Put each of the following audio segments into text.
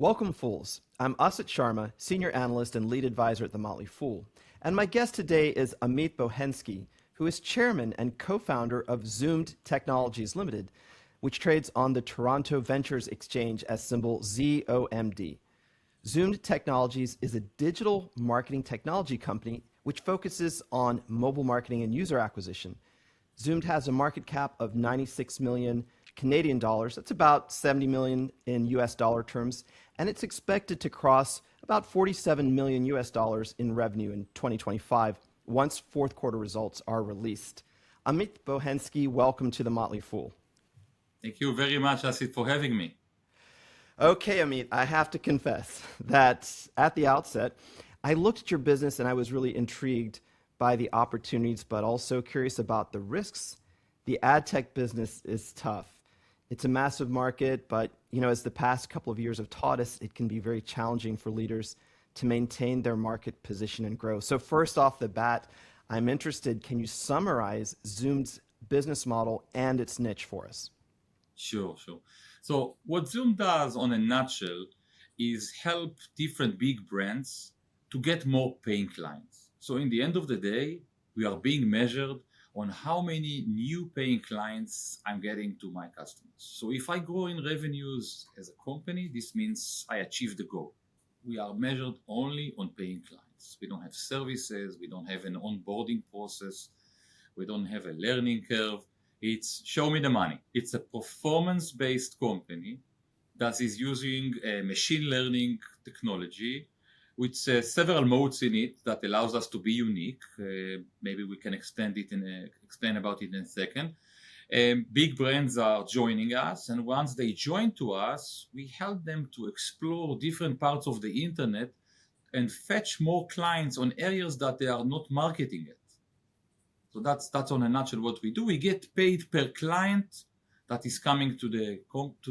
Welcome, fools. I'm Asit Sharma, Senior Analyst and Lead Advisor at The Motley Fool. And my guest today is Amit Bohensky, who is Chairman and Co-founder of Zoomed Technologies Limited, which trades on the Toronto Ventures Exchange as symbol ZOMD. Zoomed Technologies is a digital marketing technology company which focuses on mobile marketing and user acquisition. Zoomed has a market cap of 96 million Canadian dollars. That's about 70 million in US dollar terms, and it's expected to cross about 47 million US dollars in revenue in 2025 once fourth quarter results are released. Amit Bohensky, welcome to the Motley Fool. Thank you very much, Asit, for having me. Okay, Amit, I have to confess that at the outset, I looked at your business and I was really intrigued by the opportunities, but also curious about the risks. The ad tech business is tough. It's a massive market, but as the past couple of years have taught us, it can be very challenging for leaders to maintain their market position and grow. So first off the bat, I'm interested, can you summarize Zoom's business model and its niche for us? Sure. So what Zoom does on a nutshell is help different big brands to get more paying clients. So in the end of the day, we are being measured on how many new paying clients I'm getting to my customers. So if I grow in revenues as a company, this means I achieve the goal. We are measured only on paying clients. We don't have services, we don't have an onboarding process, we don't have a learning curve. It's show me the money. It's a performance-based company that is using a machine learning technology with several moats in it that allows us to be unique. Maybe we can explain about it in a second. Big brands are joining us, and once they join to us, we help them to explore different parts of the internet and fetch more clients on areas that they are not marketing yet. So that's on a nutshell what we do. We get paid per client that is coming to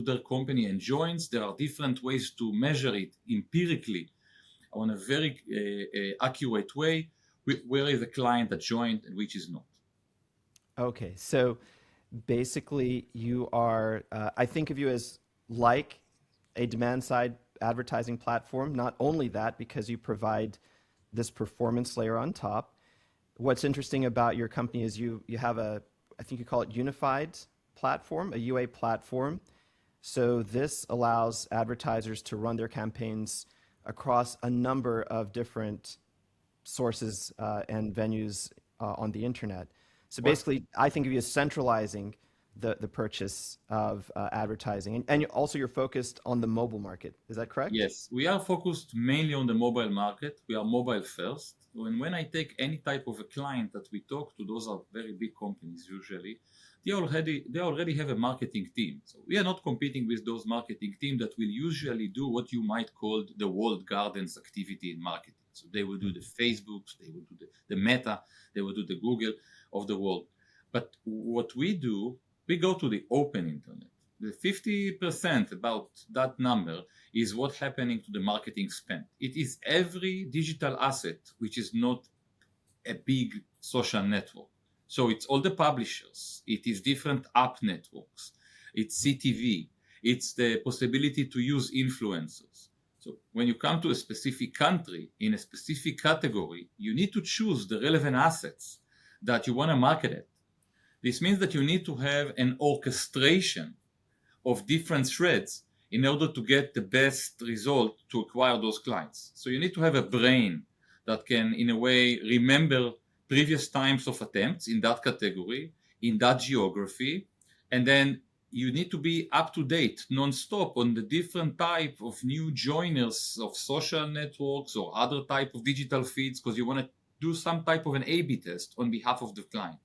their company and joins. There are different ways to measure it empirically on a very accurate way, where is a client that joined and which is not. Okay, so basically you are, I think of you as like a demand-side advertising platform. Not only that, because you provide this performance layer on top. What's interesting about your company is you have I think you call it unified platform, a UA platform. So this allows advertisers to run their campaigns across a number of different sources and venues on the internet. So basically, I think of you as centralizing the purchase of advertising. And also you're focused on the mobile market. Is that correct? Yes, we are focused mainly on the mobile market. We are mobile first. When I take any type of a client that we talk to, those are very big companies usually, they already have a marketing team. So we are not competing with those marketing teams that will usually do what you might call the walled gardens activity in marketing. So they will do the Facebooks, they will do the Meta, they will do the Google of the world. But what we do, we go to the open internet. The 50%, about that number, is what's happening to the marketing spend. It is every digital asset which is not a big social network. So it's all the publishers, it is different app networks, it's CTV, it's the possibility to use influencers. So when you come to a specific country, in a specific category, you need to choose the relevant assets that you want to market at. This means that you need to have an orchestration of different threads in order to get the best result to acquire those clients. So you need to have a brain that can, in a way, remember previous times of attempts in that category, in that geography, and then you need to be up to date, non-stop on the different type of new joiners of social networks or other type of digital feeds, because you want to do some type of an A/B test on behalf of the client.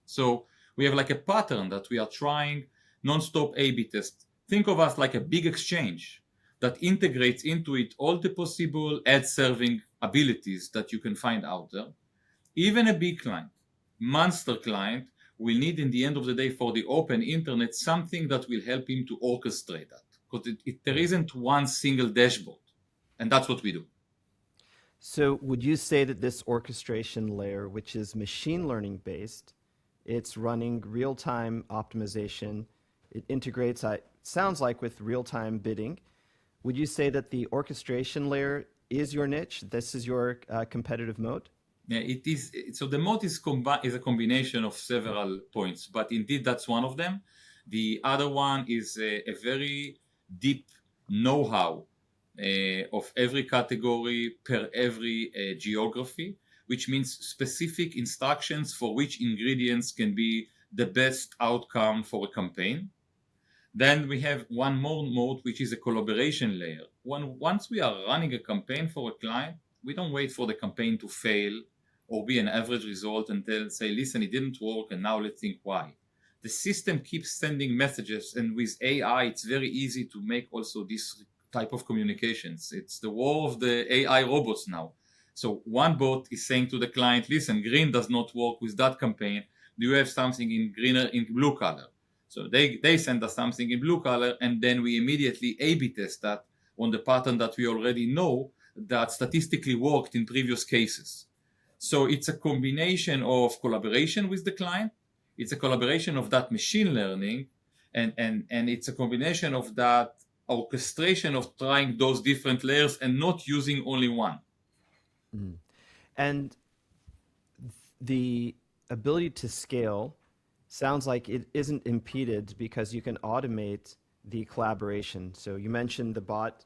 So we have like a pattern that we are trying non-stop A/B test. Think of us like a big exchange that integrates into it all the possible ad serving abilities that you can find out there. Even a big client, monster client, will need in the end of the day for the open internet something that will help him to orchestrate that. Because there isn't one single dashboard. And that's what we do. So would you say that this orchestration layer, which is machine learning based, it's running real-time optimization, it integrates, sounds like, with real-time bidding. Would you say that the orchestration layer is your niche? This is your competitive moat? Yeah, it is. So the moat is a combination of several points, but indeed that's one of them. The other one is a very deep know-how of every category per every geography, which means specific instructions for which ingredients can be the best outcome for a campaign. Then we have one more mode, which is a collaboration layer. Once we are running a campaign for a client, we don't wait for the campaign to fail or be an average result and say, listen, it didn't work, and now let's think why. The system keeps sending messages, and with AI, it's very easy to make also this type of communications. It's the war of the AI robots now. So one bot is saying to the client, listen, green does not work with that campaign. Do you have something in blue color? So they send us something in blue color, and then we immediately A/B test that on the pattern that we already know that statistically worked in previous cases. So it's a combination of collaboration with the client, it's a collaboration of that machine learning, and it's a combination of that orchestration of trying those different layers and not using only one. Mm. And the ability to scale sounds like it isn't impeded because you can automate the collaboration. So you mentioned the bot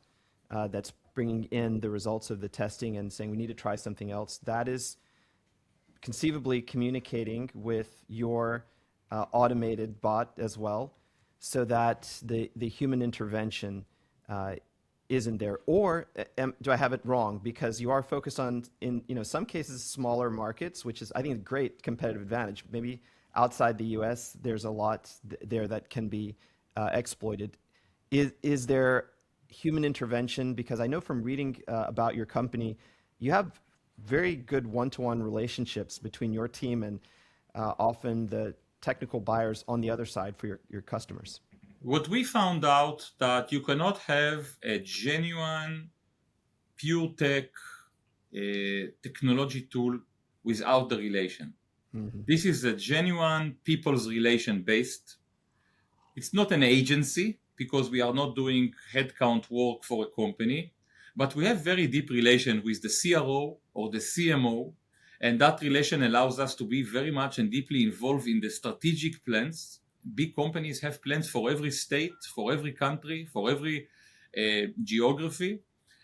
that's bringing in the results of the testing and saying we need to try something else. That is conceivably communicating with your automated bot as well, so that the human intervention isn't there. Or do I have it wrong? Because you are focused on, in some cases, smaller markets, which is, I think, a great competitive advantage. Maybe outside the US, there's a lot there that can be exploited. Is there human intervention? Because I know from reading about your company, you have very good one-to-one relationships between your team and often the technical buyers on the other side for your customers. What we found out that you cannot have a genuine pure tech technology tool without the relation. Mm-hmm. This is a genuine people's relation based. It's not an agency because we are not doing headcount work for a company, but we have very deep relation with the CRO or the CMO, and that relation allows us to be very much and deeply involved in the strategic plans. Big companies have plans for every state, for every country, for every geography,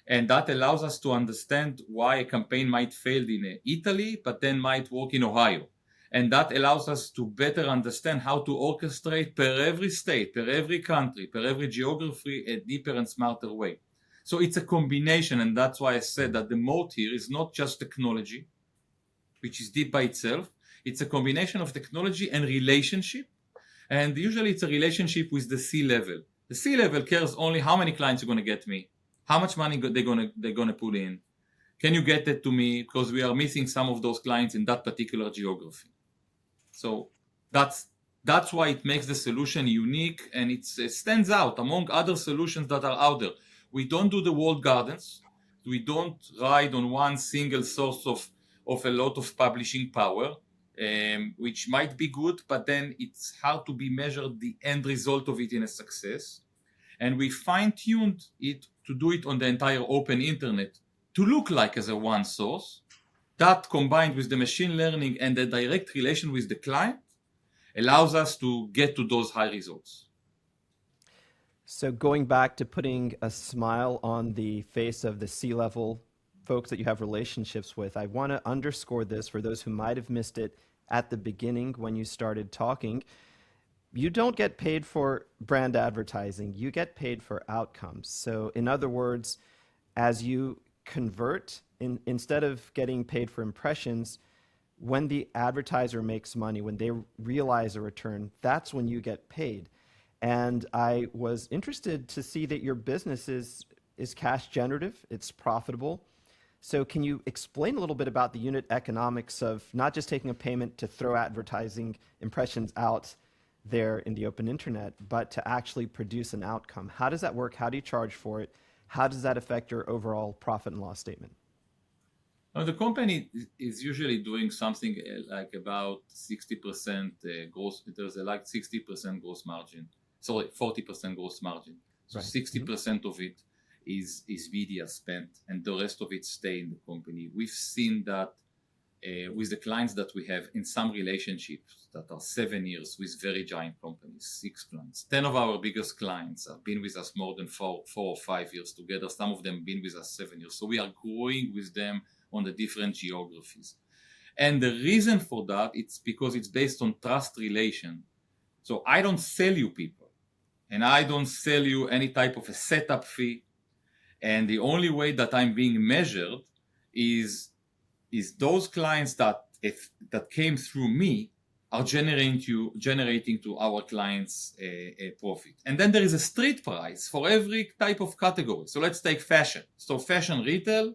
and that allows us to understand why a campaign might fail in Italy, but then might work in Ohio. And that allows us to better understand how to orchestrate per every state, per every country, per every geography, a deeper and smarter way. So it's a combination, and that's why I said that the moat here is not just technology, which is deep by itself. It's a combination of technology and relationship, and usually it's a relationship with the C-level. The C-level cares only how many clients you're going to get me, how much money they're going to put in. Can you get that to me? Because we are missing some of those clients in that particular geography. So that's why it makes the solution unique, and it stands out among other solutions that are out there. We don't do the walled gardens. We don't ride on one single source of a lot of publishing power, which might be good, but then it's hard to be measured the end result of it in a success. And we fine-tuned it to do it on the entire open internet to look like as a one source. That combined with the machine learning and the direct relation with the client allows us to get to those high results. So going back to putting a smile on the face of the C-level folks that you have relationships with, I want to underscore this for those who might have missed it at the beginning when you started talking. You don't get paid for brand advertising, you get paid for outcomes. So in other words, as you convert, instead of getting paid for impressions, when the advertiser makes money, when they realize a return, that's when you get paid. And I was interested to see that your business is cash generative, it's profitable. So can you explain a little bit about the unit economics of not just taking a payment to throw advertising impressions out there in the open internet, but to actually produce an outcome? How does that work? How do you charge for it? How does that affect your overall profit and loss statement? Now, the company is usually doing something like about 60% gross. There's like 60% gross margin. Sorry, 40% gross margin. So right. 60% of it is media spent, and the rest of it stay in the company. We've seen that with the clients that we have in some relationships that are 7 years with very giant companies, 6 clients. 10 of our biggest clients have been with us more than 4 or 5 years together. Some of them have been with us 7 years. So we are growing with them on the different geographies. And the reason for that, it's because it's based on trust relation. So I don't sell you people, and I don't sell you any type of a setup fee. And the only way that I'm being measured is those clients that came through me are generating to our clients a profit. And then there is a street price for every type of category. So let's take fashion. So fashion retail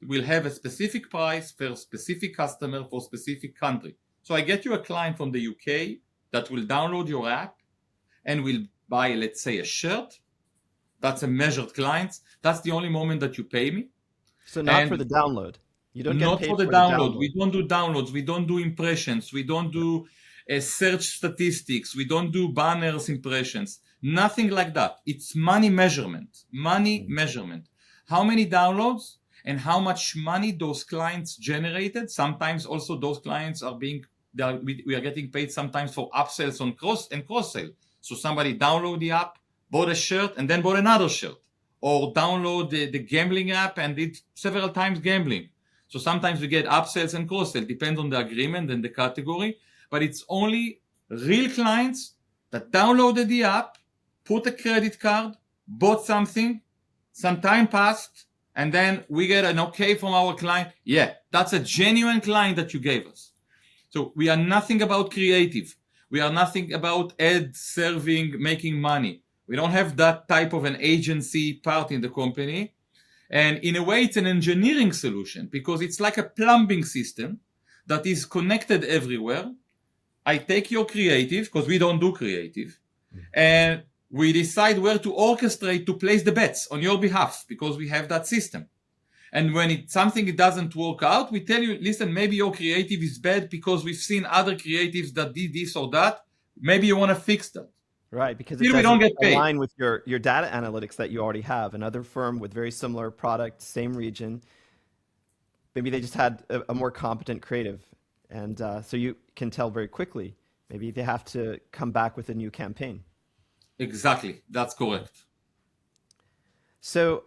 will have a specific price for a specific customer for a specific country. So I get you a client from the UK that will download your app and will buy, let's say, a shirt. That's a measured client. That's the only moment that you pay me. So not for the download. You don't get not paid for the for download. the download. We don't do downloads. We don't do impressions. We don't do search statistics. We don't do banners impressions. Nothing like that. It's money measurement. Measurement. How many downloads and how much money those clients generated. Sometimes also those clients we are getting paid sometimes for upsells on cross sale. So somebody download the app, bought a shirt, and then bought another shirt, or download the gambling app and did several times gambling. So sometimes we get upsells and cross-sell, depends on the agreement and the category, but it's only real clients that downloaded the app, put a credit card, bought something, some time passed, and then we get an okay from our client. Yeah, that's a genuine client that you gave us. So we are nothing about creative. We are nothing about ad serving, making money. We don't have that type of an agency part in the company. And in a way, it's an engineering solution because it's like a plumbing system that is connected everywhere. I take your creative, because we don't do creative, and we decide where to orchestrate to place the bets on your behalf because we have that system. And when something doesn't work out, we tell you, listen, maybe your creative is bad because we've seen other creatives that did this or that. Maybe you want to fix that. Right, because Still, we don't get paid. align with your data analytics that you already have. Another firm with very similar product, same region, maybe they just had a more competent creative. And so you can tell very quickly, maybe they have to come back with a new campaign. Exactly, that's correct. So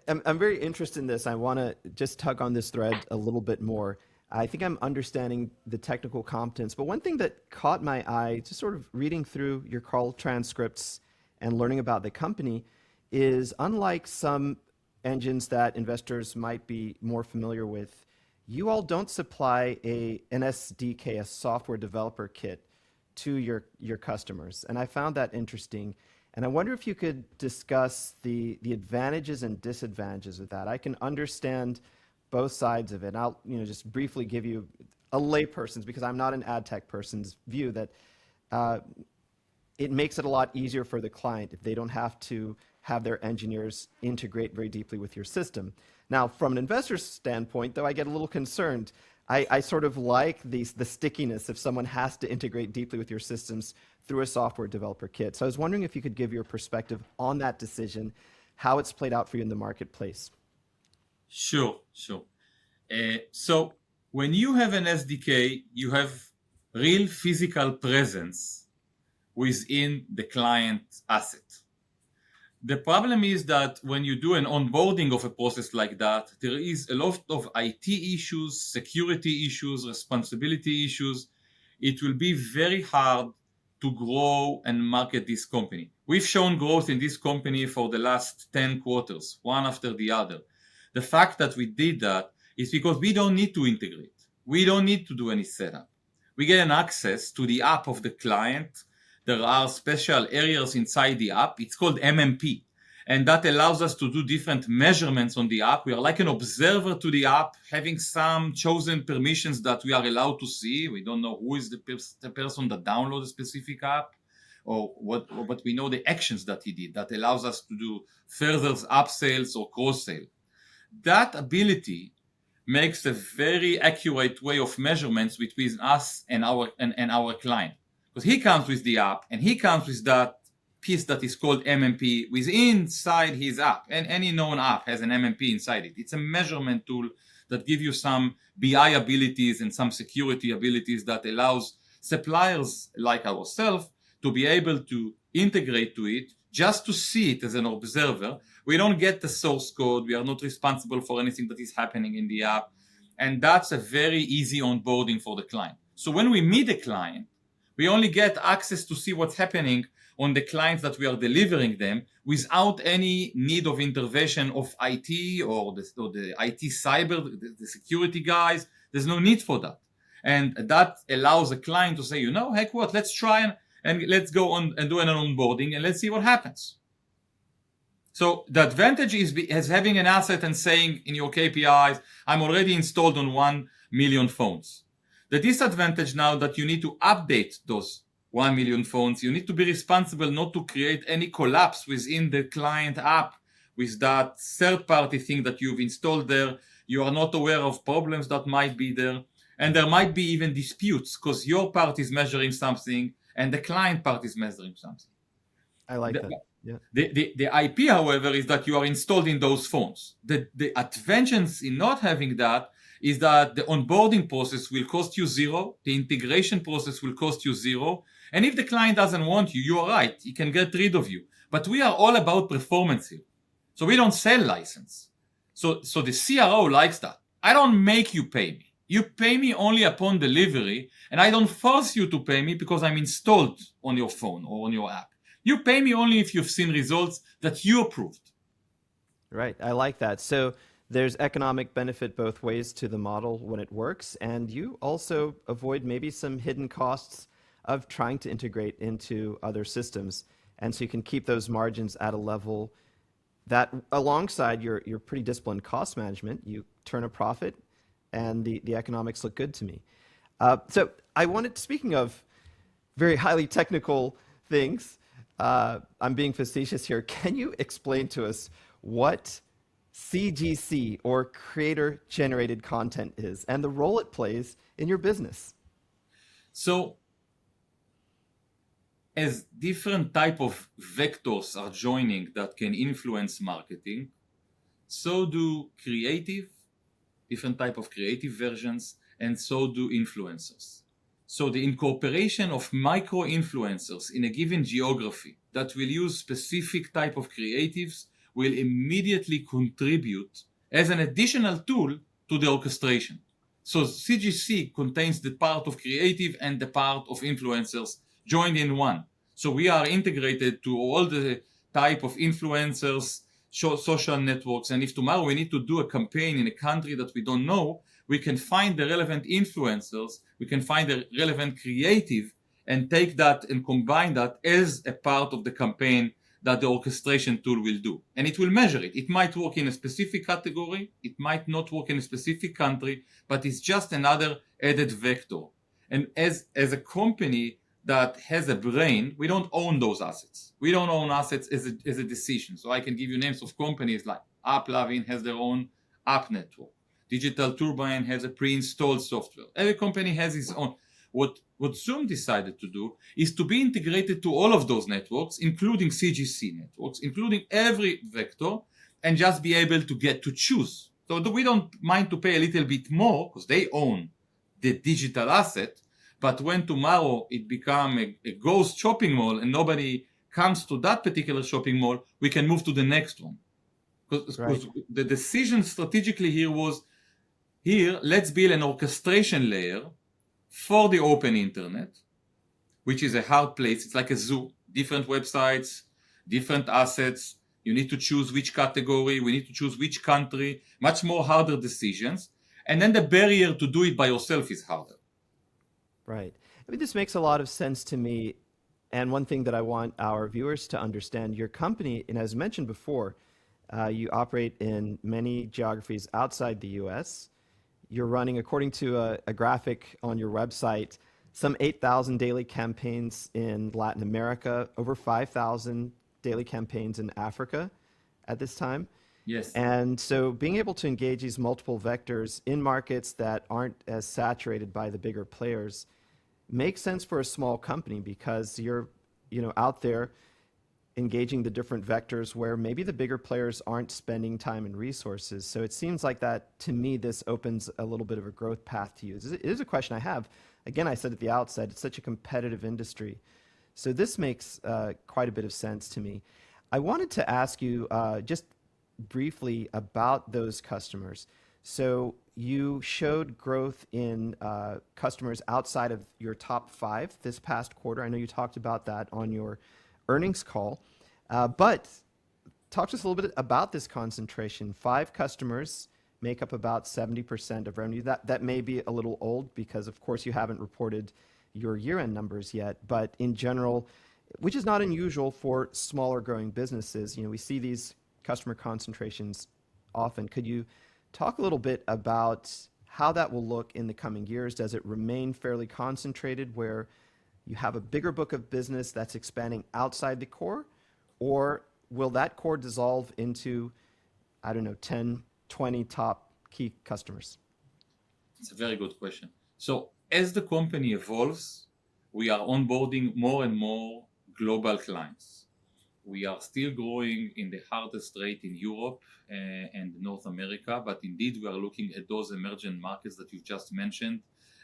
I'm very interested in this. I want to just tug on this thread a little bit more. I think I'm understanding the technical competence, but one thing that caught my eye, just sort of reading through your call transcripts and learning about the company, is unlike some engines that investors might be more familiar with, you all don't supply an SDK, a software developer kit, to your customers. And I found that interesting. And I wonder if you could discuss the advantages and disadvantages of that. I can understand both sides of it. I'll just briefly give you a layperson's, because I'm not an ad tech person's view, that it makes it a lot easier for the client if they don't have to have their engineers integrate very deeply with your system. Now, from an investor's standpoint, though, I get a little concerned. I sort of like the stickiness if someone has to integrate deeply with your systems through a software developer kit. So I was wondering if you could give your perspective on that decision, how it's played out for you in the marketplace. Sure. So when you have an SDK, you have real physical presence within the client asset. The problem is that when you do an onboarding of a process like that, there is a lot of IT issues, security issues, responsibility issues. It will be very hard to grow and market this company. We've shown growth in this company for the last 10 quarters, one after the other. The fact that we did that is because we don't need to integrate. We don't need to do any setup. We get an access to the app of the client. There are special areas inside the app. It's called MMP. And that allows us to do different measurements on the app. We are like an observer to the app, having some chosen permissions that we are allowed to see. We don't know who is the person that downloaded a specific app, or what, but we know the actions that he did. That allows us to do further upsells or cross-sale. That ability makes a very accurate way of measurements between us and our client, because he comes with the app and he comes with that piece that is called MMP within inside his app. And any known app has an MMP inside it. It's a measurement tool that gives you some BI abilities and some security abilities that allows suppliers like ourselves to be able to integrate to it just to see it as an observer. We don't get the source code. We are not responsible for anything that is happening in the app. And that's a very easy onboarding for the client. So when we meet a client, we only get access to see what's happening on the clients that we are delivering them without any need of intervention of IT or the IT cyber, the security guys. There's no need for that. And that allows a client to say, heck what, let's try and let's go on and do an onboarding and let's see what happens. So the advantage is having an asset and saying in your KPIs, I'm already installed on 1 million phones. The disadvantage now that you need to update those 1 million phones, you need to be responsible not to create any collapse within the client app with that third-party thing that you've installed there. You are not aware of problems that might be there. And there might be even disputes because your part is measuring something and the client part is measuring something. I like that. Yeah. The IP, however, is that you are installed in those phones. The advantage in not having that is that the onboarding process will cost you zero. The integration process will cost you zero. And if the client doesn't want you, you are right. He can get rid of you. But we are all about performance here. So we don't sell license. So the CRO likes that. I don't make you pay me. You pay me only upon delivery, and I don't force you to pay me because I'm installed on your phone or on your app. You pay me only if you've seen results that you approved. Right. I like that. So there's economic benefit both ways to the model when it works, and you also avoid maybe some hidden costs of trying to integrate into other systems. And so you can keep those margins at a level that alongside your pretty disciplined cost management, you turn a profit and the economics look good to me. So I wanted, speaking of very highly technical things, I'm being facetious here. Can you explain to us what CGC, or creator generated content, is and the role it plays in your business? So as different type of vectors are joining that can influence marketing, so do different type of creative versions, and so do influencers. So the incorporation of micro influencers in a given geography that will use specific type of creatives will immediately contribute as an additional tool to the orchestration. So CGC contains the part of creative and the part of influencers joined in one. So we are integrated to all the type of influencers, social networks, and if tomorrow we need to do a campaign in a country that we don't know, we can find the relevant influencers, we can find the relevant creative, and take that and combine that as a part of the campaign that the orchestration tool will do. And it will measure it. It might work in a specific category, it might not work in a specific country, but it's just another added vector. And as a company that has a brain, we don't own those assets. We don't own assets as a decision. So I can give you names of companies like AppLovin has their own app network. Digital Turbine has a pre-installed software. Every company has its own. What Zoom decided to do is to be integrated to all of those networks, including CGC networks, including every vector, and just be able to get to choose. So we don't mind to pay a little bit more because they own the digital asset. But when tomorrow it becomes a ghost shopping mall and nobody comes to that particular shopping mall, we can move to the next one. Because the decision strategically here was, let's build an orchestration layer for the open internet, which is a hard place. It's like a zoo, different websites, different assets. You need to choose which category. We need to choose which country, much more harder decisions. And then the barrier to do it by yourself is harder. Right. I mean, this makes a lot of sense to me. And one thing that I want our viewers to understand, your company, and as mentioned before, you operate in many geographies outside the US. You're running, according to a graphic on your website, some 8,000 daily campaigns in Latin America, over 5,000 daily campaigns in Africa at this time. Yes. And so being able to engage these multiple vectors in markets that aren't as saturated by the bigger players makes sense for a small company because you're out there engaging the different vectors where maybe the bigger players aren't spending time and resources. So it seems like that, to me, this opens a little bit of a growth path to you. It is a question I have. Again, I said at the outset, it's such a competitive industry. So this makes quite a bit of sense to me. I wanted to ask you just briefly about those customers. So you showed growth in customers outside of your top 5 this past quarter. I know you talked about that on your earnings call, but talk to us a little bit about this concentration. 5 customers make up about 70% of revenue. That may be a little old because, of course, you haven't reported your year-end numbers yet, but in general, which is not unusual for smaller growing businesses, we see these customer concentrations often. Could you talk a little bit about how that will look in the coming years? Does it remain fairly concentrated where you have a bigger book of business that's expanding outside the core, or will that core dissolve into, 10, 20 top key customers? It's a very good question. So as the company evolves, we are onboarding more and more global clients. We are still growing in the hardest rate in Europe and North America, but indeed we are looking at those emerging markets that you just mentioned,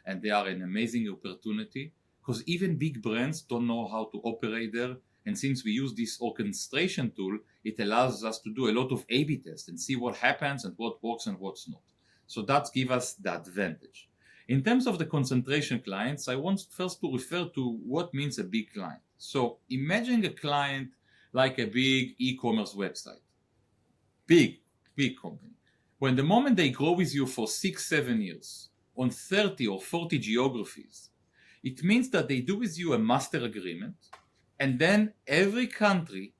and they are an amazing opportunity because even big brands don't know how to operate there. And since we use this orchestration tool, it allows us to do a lot of A/B tests and see what happens and what works and what's not. So that gives us the advantage. In terms of the concentration clients, I want first to refer to what means a big client. So imagine a client like a big e-commerce website, big company. When the moment they grow with you for 6-7 years on 30 or 40 geographies, it means that they do with you a master agreement, and then every country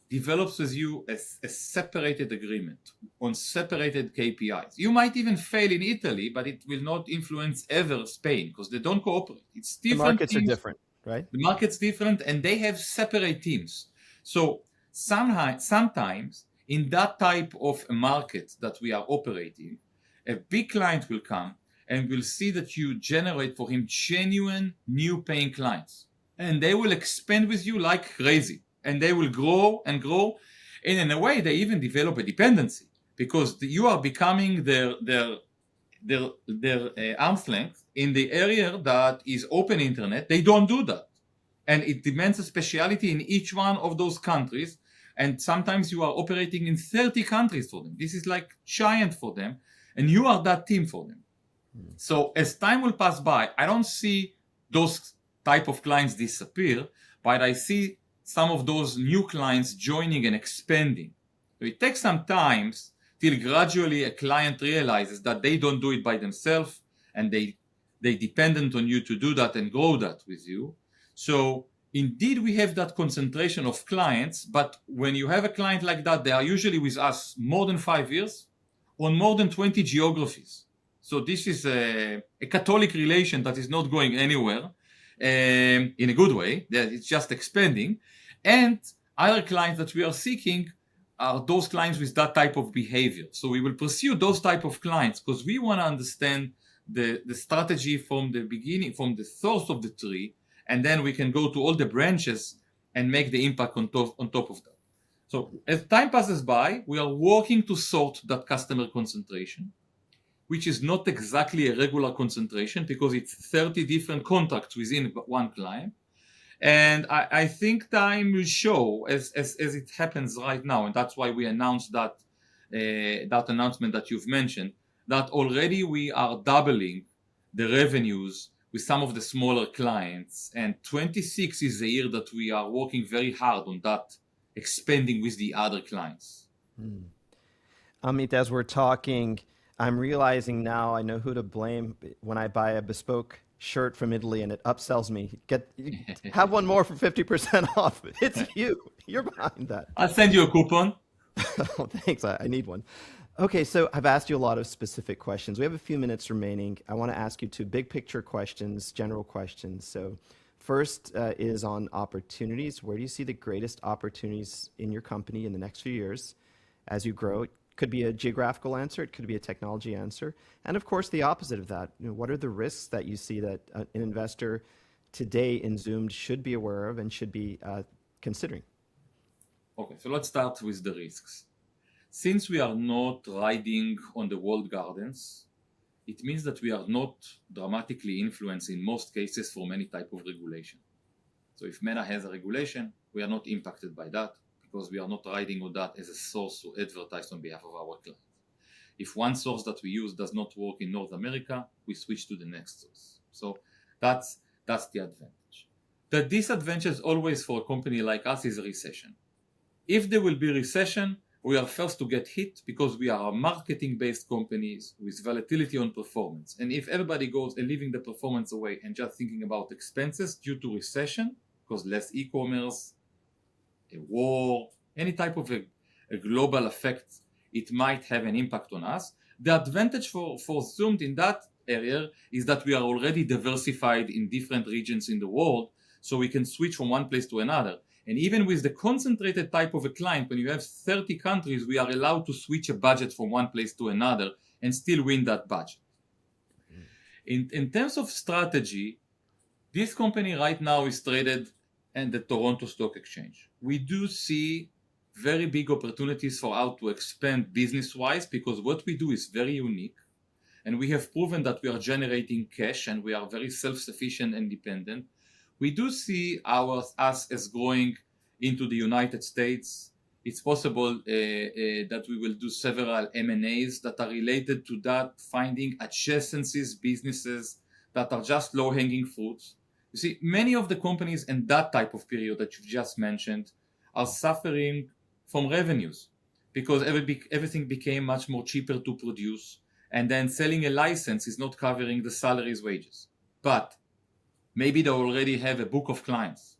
develops with you a separated agreement on separated KPIs. You might even fail in Italy, but it will not influence ever Spain because they don't cooperate. It's different. The markets are different, right? The market's different, and they have separate teams. So sometimes in that type of a market that we are operating, a big client will come and will see that you generate for him genuine new paying clients. And they will expand with you like crazy. And they will grow and grow. And in a way, they even develop a dependency because you are becoming their arm's length in the area that is open internet. They don't do that. And it demands a speciality in each one of those countries. And sometimes you are operating in 30 countries for them. This is like giant for them. And you are that team for them. So as time will pass by, I don't see those type of clients disappear, but I see some of those new clients joining and expanding. So it takes some time till gradually a client realizes that they don't do it by themselves and they dependent on you to do that and grow that with you. So indeed we have that concentration of clients, but when you have a client like that, they are usually with us more than 5 years on more than 20 geographies. So this is a Catholic relation that is not going anywhere in a good way. It's just expanding. And other clients that we are seeking are those clients with that type of behavior. So we will pursue those type of clients because we want to understand the strategy from the beginning, from the source of the tree, and then we can go to all the branches and make the impact on top of that. So as time passes by, we are working to sort that customer concentration, which is not exactly a regular concentration because it's 30 different contracts within one client. And I think time will show as it happens right now. And that's why we announced that announcement that you've mentioned, that already we are doubling the revenues with some of the smaller clients. And 26 is the year that we are working very hard on that, expanding with the other clients. Amit, as we're talking, I'm realizing now I know who to blame when I buy a bespoke shirt from Italy and it upsells me. Have one more for 50% off. It's you. You're behind that. I'll send you a coupon. Oh, thanks. I need one. Okay, so I've asked you a lot of specific questions. We have a few minutes remaining. I want to ask you 2 big picture questions, general questions. So first is on opportunities. Where do you see the greatest opportunities in your company in the next few years as you grow? It could be a geographical answer. It could be a technology answer. And of course, the opposite of that. What are the risks that you see that an investor today in Zoomed should be aware of and should be considering? Okay, so let's start with the risks. Since we are not riding on the walled gardens, it means that we are not dramatically influenced in most cases from any type of regulation. So if Meta has a regulation, we are not impacted by that because we are not riding on that as a source to advertise on behalf of our clients. If one source that we use does not work in North America, we switch to the next source. So that's the advantage. The disadvantage always for a company like us is a recession. If there will be recession, we are first to get hit because we are marketing-based companies with volatility on performance. And if everybody goes and leaving the performance away and just thinking about expenses due to recession, because less e-commerce, a war, any type of a global effect, it might have an impact on us. The advantage for Zoomed in that area is that we are already diversified in different regions in the world, so we can switch from one place to another. And even with the concentrated type of a client, when you have 30 countries, we are allowed to switch a budget from one place to another and still win that budget. In terms of strategy, this company right now is traded in the Toronto Stock Exchange. We do see very big opportunities for how to expand business-wise because what we do is very unique. And we have proven that we are generating cash and we are very self-sufficient and dependent. We do see us as growing into the United States. It's possible that we will do several M&As that are related to that, finding adjacencies, businesses that are just low-hanging fruits. You see, many of the companies in that type of period that you've just mentioned are suffering from revenues because everything became much more cheaper to produce, and then selling a license is not covering the salaries, wages. But maybe they already have a book of clients,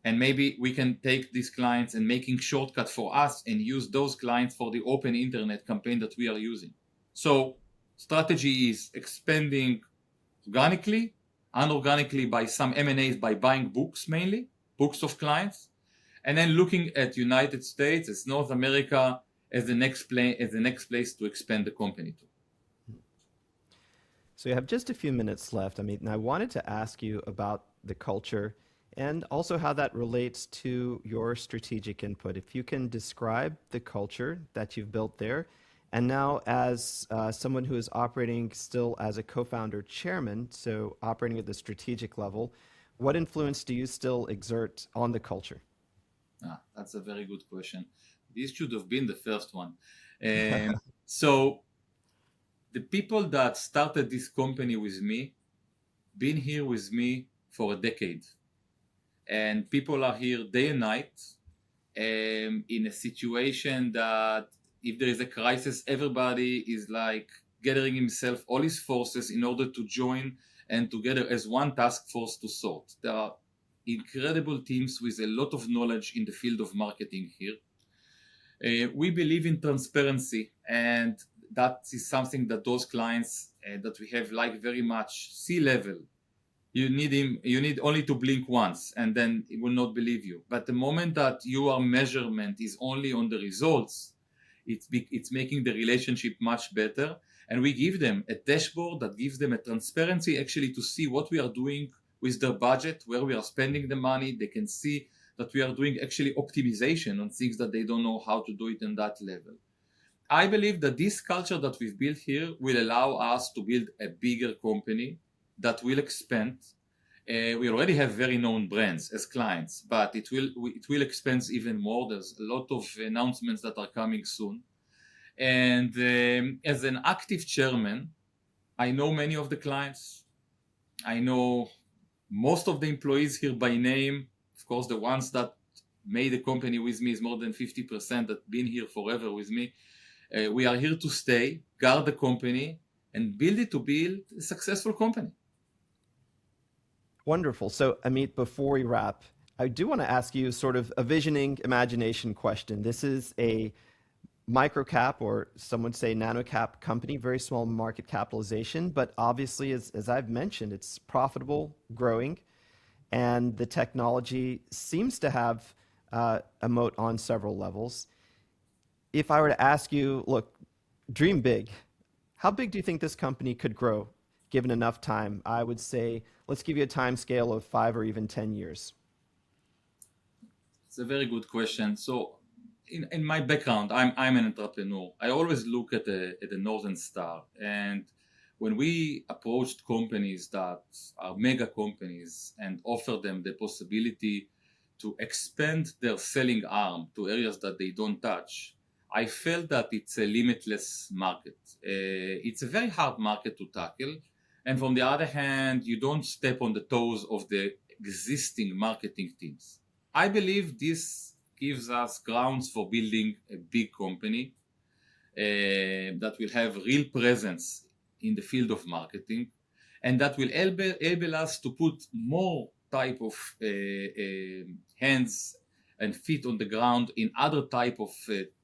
and maybe we can take these clients and making shortcut for us and use those clients for the open internet campaign that we are using. So strategy is expanding organically, unorganically by some M&As by buying books, mainly books of clients, and then looking at United States as North America as the next place to expand the company to. So you have just a few minutes left. And I wanted to ask you about the culture and also how that relates to your strategic input. If you can describe the culture that you've built there, and now as someone who is operating still as a co-founder chairman, so operating at the strategic level, what influence do you still exert on the culture? That's a very good question. This should have been the first one. So the people that started this company with me, been here with me for a decade. And people are here day and night in a situation that if there is a crisis, everybody is like gathering himself, all his forces in order to join and together as one task force to sort. There are incredible teams with a lot of knowledge in the field of marketing here. We believe in transparency, and that is something that those clients that we have like very much. C-level, you need only to blink once and then it will not believe you. But the moment that your measurement is only on the results, it's making the relationship much better. And we give them a dashboard that gives them a transparency actually to see what we are doing with their budget, where we are spending the money. They can see that we are doing actually optimization on things that they don't know how to do it in that level. I believe that this culture that we've built here will allow us to build a bigger company that will expand. We already have very known brands as clients, but it will expand even more. There's a lot of announcements that are coming soon. And as an active chairman, I know many of the clients. I know most of the employees here by name. Of course, the ones that made the company with me is more than 50% that been here forever with me. We are here to stay, guard the company, and build it to build a successful company. Wonderful. So, Amit, before we wrap, I do want to ask you sort of a visioning imagination question. This is a microcap, or some would say nanocap company, very small market capitalization, but obviously, as I've mentioned, it's profitable, growing, and the technology seems to have a moat on several levels. If I were to ask you, look, dream big, how big do you think this company could grow given enough time? I would say, let's give you a time scale of 5 or even 10 years. It's a very good question. So in my background, I'm an entrepreneur. I always look at the Northern Star, and when we approached companies that are mega companies and offer them the possibility to expand their selling arm to areas that they don't touch, I felt that it's a limitless market. It's a very hard market to tackle, and from the other hand, you don't step on the toes of the existing marketing teams. I believe this gives us grounds for building a big company that will have real presence in the field of marketing, and that will able us to put more type of hands and feet on the ground in other type of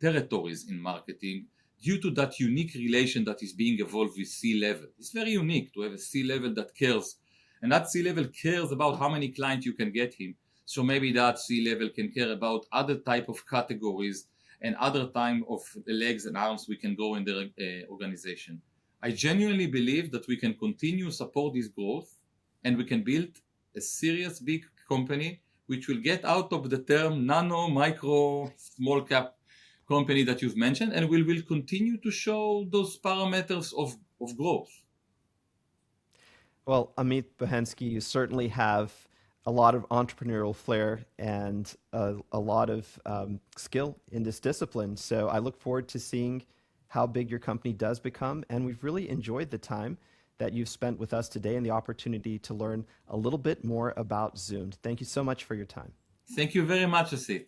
territories in marketing, due to that unique relation that is being evolved with C-level. It's very unique to have a C-level that cares, and that C-level cares about how many clients you can get him. So maybe that C-level can care about other type of categories and other type of legs and arms we can go in the organization. I genuinely believe that we can continue support this growth, and we can build a serious big company which will get out of the term nano, micro, small cap company that you've mentioned, and we will continue to show those parameters of growth. Well, Amit Bohensky, you certainly have a lot of entrepreneurial flair and a lot of skill in this discipline. So I look forward to seeing how big your company does become. And we've really enjoyed the time that you've spent with us today and the opportunity to learn a little bit more about Zoomed. Thank you so much for your time. Thank you very much, Asit.